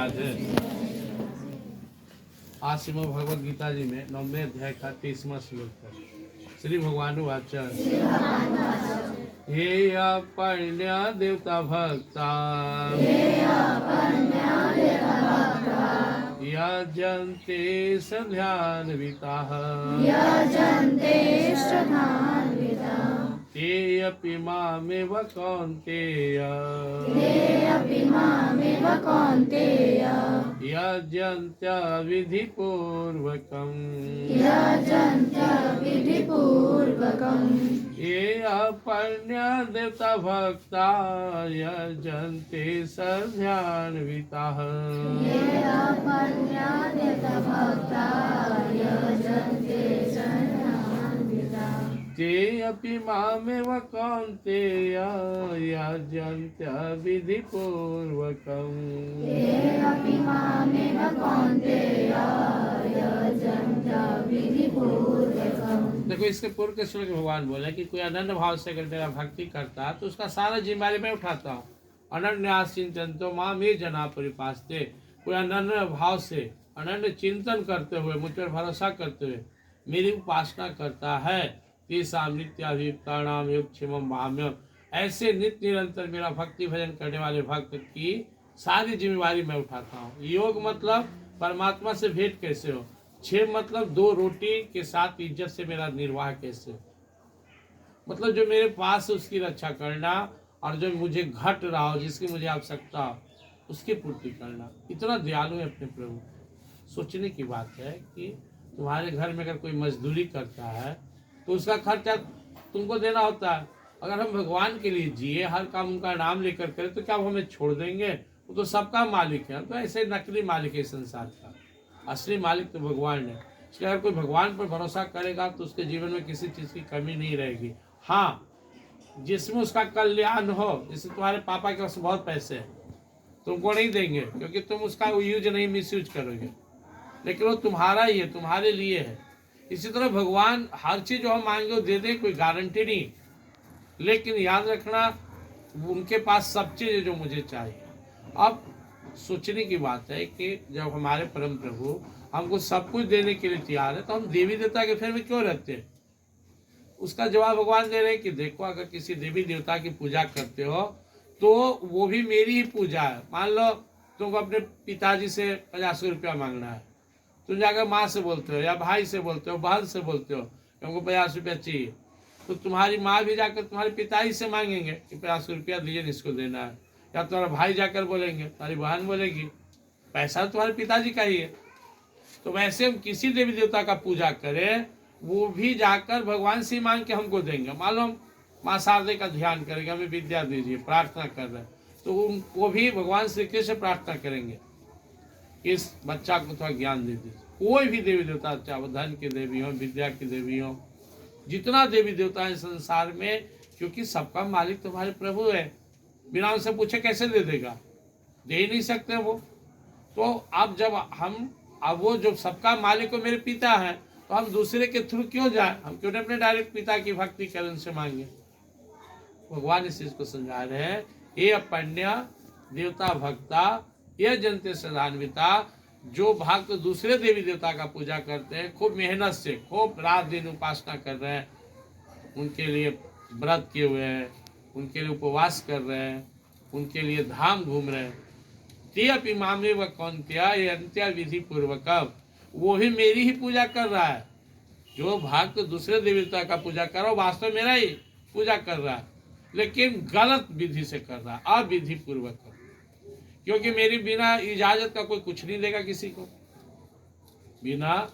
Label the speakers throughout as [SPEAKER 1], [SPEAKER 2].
[SPEAKER 1] याद है। आज श्रीमद् भगवद गीता जी में 9वें अध्याय का 23वां श्लोक है। श्री भगवान वाचा हे अपण्य देवता भक्ता यजन्ते सध्यान्विताः ते अपि मामेव कौन्तेय यजन्त्य विधिपूर्वकम् ये अपण्य देवता भक्ता यजन्ते सध्यान्विताः ते अपि मामेव कौन्तेय यजन्त्य विधिपूर्वकम्। देखो इसके पूर्व के श्लोक भगवान बोले कि कोई अनन्य भाव से अगर मेरा भक्ति करता तो उसका सारा जिम्मेदारी मैं उठाता हूँ। अनन्यास चिंतनतो माम ये जना परिपास्ते। कोई अनन्य भाव से अनन्य चिंतन करते हुए मुझ पर भरोसा करते हुए मेरी उपासना करता है तेषां नित्याभियुक्तानां योगक्षेमं भाम्यम। ऐसे नित्य निरंतर मेरा भक्ति भजन करने वाले भक्त की सारी जिम्मेवारी मैं उठाता हूँ। योग मतलब परमात्मा से भेंट कैसे हो, क्षेम मतलब 2 रोटी के साथ इज्जत से मेरा निर्वाह कैसे हो, मतलब जो मेरे पास है उसकी रक्षा करना और जो मुझे घट रहा हो जिसकी मुझे आवश्यकता हो उसकी पूर्ति करना। इतना दयालु है अपने प्रभु। सोचने की बात है कि तुम्हारे घर में अगर कोई मजदूरी करता है तो उसका खर्चा तुमको देना होता है। अगर हम भगवान के लिए जिए, हर काम उनका नाम लेकर करें तो क्या वो हमें छोड़ देंगे? वो तो सबका मालिक है। तो ऐसे नकली मालिक है संसार का, असली मालिक तो भगवान है। इसलिए अगर कोई भगवान पर भरोसा करेगा तो उसके जीवन में किसी चीज़ की कमी नहीं रहेगी। हाँ, जिसमें उसका कल्याण हो। जैसे तुम्हारे पापा के पास बहुत पैसे हैं, तुमको नहीं देंगे क्योंकि तुम उसका यूज नहीं मिसयूज करोगे, लेकिन वो तुम्हारा ही है, तुम्हारे लिए है। इसी तरह भगवान हर चीज जो हम मांगे वो दे दे, कोई गारंटी नहीं, लेकिन याद रखना उनके पास सब चीज है जो मुझे चाहिए। अब सोचने की बात है कि जब हमारे परम प्रभु हमको सब कुछ देने के लिए तैयार है तो हम देवी देवता के फेर में क्यों रहते हैं? उसका जवाब भगवान दे रहे हैं कि देखो, अगर किसी देवी देवता की पूजा करते हो तो वो भी मेरी ही पूजा है। मान लो तुमको अपने पिताजी से 50 रुपया मांगना है, तुम जाकर माँ से बोलते हो या भाई से बोलते हो, बहन से बोलते हो कि हमको 50 रुपया चाहिए, तो तुम्हारी माँ भी जाकर तुम्हारे पिताजी से मांगेंगे कि 50 रुपया दीजिए, इसको देना है। या तुम्हारा भाई जाकर बोलेंगे, तुम्हारी बहन बोलेगी, पैसा तुम्हारे पिताजी का ही है। तो वैसे हम किसी देवी देवता का पूजा करें, वो भी जाकर भगवान से मांग के हमको देंगे। मान लो हम माँ शारदे का ध्यान करेंगे, हमें विद्या दीजिए, प्रार्थना कर रहे हैं, तो उनको भी भगवान श्री कृष्ण से प्रार्थना करेंगे, इस बच्चा को थोड़ा ज्ञान दे दीजिए। कोई भी देवी देवता, चाहे वो धन की देवी हो, विद्या की देवी हो, जितना देवी देवता है संसार में, क्योंकि सबका मालिक तुम्हारे प्रभु है। बिना उनसे पूछे कैसे दे देगा? दे ही नहीं सकते वो। तो अब जब अब वो जो सबका मालिक हो मेरे पिता है, तो हम दूसरे के थ्रू क्यों जाए? हम क्यों अपने डायरेक्ट पिता की भक्ति करें, उनसे मांगे? भगवान इस चीज को समझा रहे हैं, ये अपण्य देवता भक्ता यह जनते सदान्विता। जो भक्त दूसरे देवी देवता का पूजा करते हैं, खूब मेहनत से, खूब रात दिन उपासना कर रहे हैं, उनके लिए व्रत किए हुए हैं, उनके लिए उपवास कर रहे हैं, उनके लिए धाम घूम रहे हैं, ते अपि मामेव कौन्तेय ये अंत्य विधि पूर्वकम, वो भी मेरी ही पूजा कर रहा है। जो भक्त दूसरे देवी देवता का पूजा कर रहा है वास्तव मेरा ही पूजा कर रहा है, लेकिन गलत विधि से कर रहा है, अविधि पूर्वक। क्योंकि मेरी बिना इजाजत का कोई कुछ नहीं देगा किसी को, बिना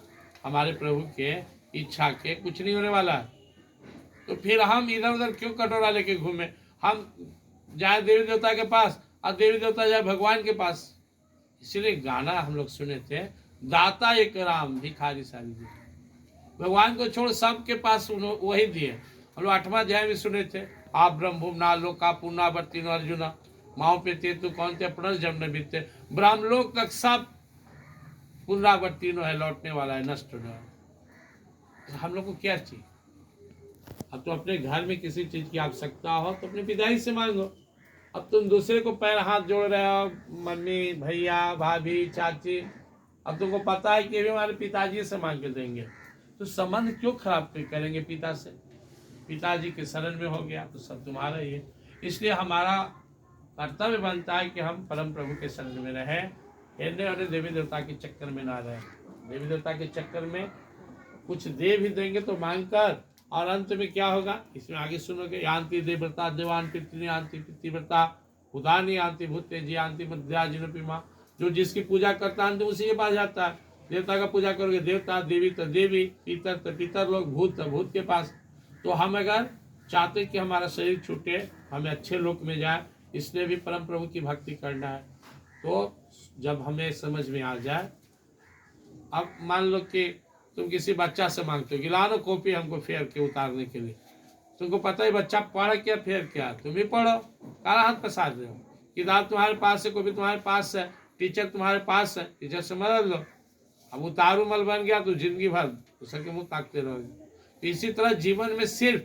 [SPEAKER 1] हमारे प्रभु के इच्छा के कुछ नहीं होने वाला है। तो फिर हम इधर उधर क्यों कटोरा लेके घूमे? हम जाए देवी देवता के पास और देवी देवता जाए भगवान के पास। इसलिए गाना हम लोग सुने थे, दाता एक राम भिखारी सारी दी। भगवान को छोड़ सबके पास वही दिए। हम लोग 8वां अध्याय में सुने थे, आप ब्रह्म ना लोका पुनरावर्ती अर्जुना माओ पे ते तू कौन थे पुनर्जन्म बीते। ब्रह्मलोक तक सब पुनरावर्ती है, लौटने वाला है, नष्ट होने वाला। हम लोग को क्या चाहिए? अब तो अपने घर में किसी चीज की आवश्यकता हो तो अपने पिताजी से मांगो, अब तुम दूसरे को पैर हाथ जोड़ रहे हो, मम्मी, भैया, भाभी, चाची, अब तुमको पता है कि ये भी हमारे पिताजी से मांग के देंगे, तो संबंध क्यों खराब करेंगे पिता से? पिताजी के शरण में हो गया तो सब तुम्हारा ही है। इसलिए हमारा कर्तव्य बनता है कि हम परम प्रभु के शरण में रहें, हिरण्य और देवी देवता के चक्कर में ना रहें। देवी देवता के चक्कर में कुछ दे भी देंगे तो मांग कर, और अंत में क्या होगा इसमें आगे सुनोगे। यान्ति देवव्रता देवान पितृ यान्ति पितृव्रता उदानी यान्ति भूते जी यान्ति मध्याजिनपि माँ। जो जिसकी पूजा करता है तो उसी के पास जाता है। देवता का पूजा करोगे देवता, देवी तो देवी, पितर तो पितर लोग, भूत तो भूत के पास। तो हम अगर चाहते कि हमारा शरीर छूटे, हमें अच्छे लोक में जाए, इसलिए भी परम प्रभु की भक्ति करना है। तो जब हमें समझ में आ जाए, अब मान लो कि तुम किसी बच्चा से मांगते हो कि ला लो कॉपी हमको फेर के उतारने के लिए, तुमको पता है बच्चा पढ़ क्या फेर क्या, तुम ही पढ़ो, काला हाथ पसार रहे हो। किताब तुम्हारे पास है, कॉपी तुम्हारे पास है, टीचर तुम्हारे पास है, टीचर से मदद लो। अब उतारू मल बन गया तो जिंदगी भर दूसरे के मुंह ताकते रहोगे। इसी तरह जीवन में सिर्फ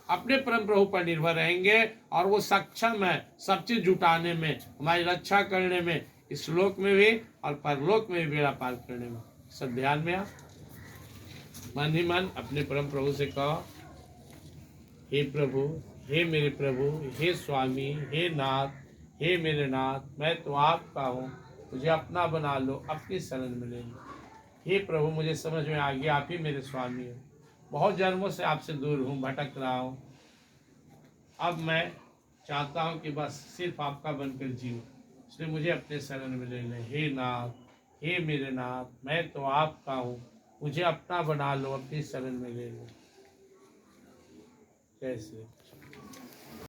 [SPEAKER 1] अपने परम प्रभु पर निर्भर रहेंगे, और वो सक्षम है सब चीज जुटाने में, हमारी रक्षा करने में, इस लोक में भी और परलोक में भी बेड़ा पार करने में। सब ध्यान में मन ही मन अपने परम प्रभु से कहो, हे प्रभु, हे मेरे प्रभु, हे स्वामी, हे नाथ, हे मेरे नाथ, मैं तो आपका हूँ, मुझे अपना बना लो, अपनी शरण में ले लो। हे प्रभु, मुझे समझ में आ गया आप ही मेरे स्वामी हो, बहुत जन्मों से आपसे दूर हूँ, भटक रहा हूँ। अब मैं चाहता हूँ कि बस सिर्फ आपका बनकर जीऊँ, इसलिए मुझे अपने शरण में ले लें। हे नाथ, हे मेरे नाथ, मैं तो आपका हूँ, मुझे अपना बना लो, अपनी शरण में ले लो। कैसे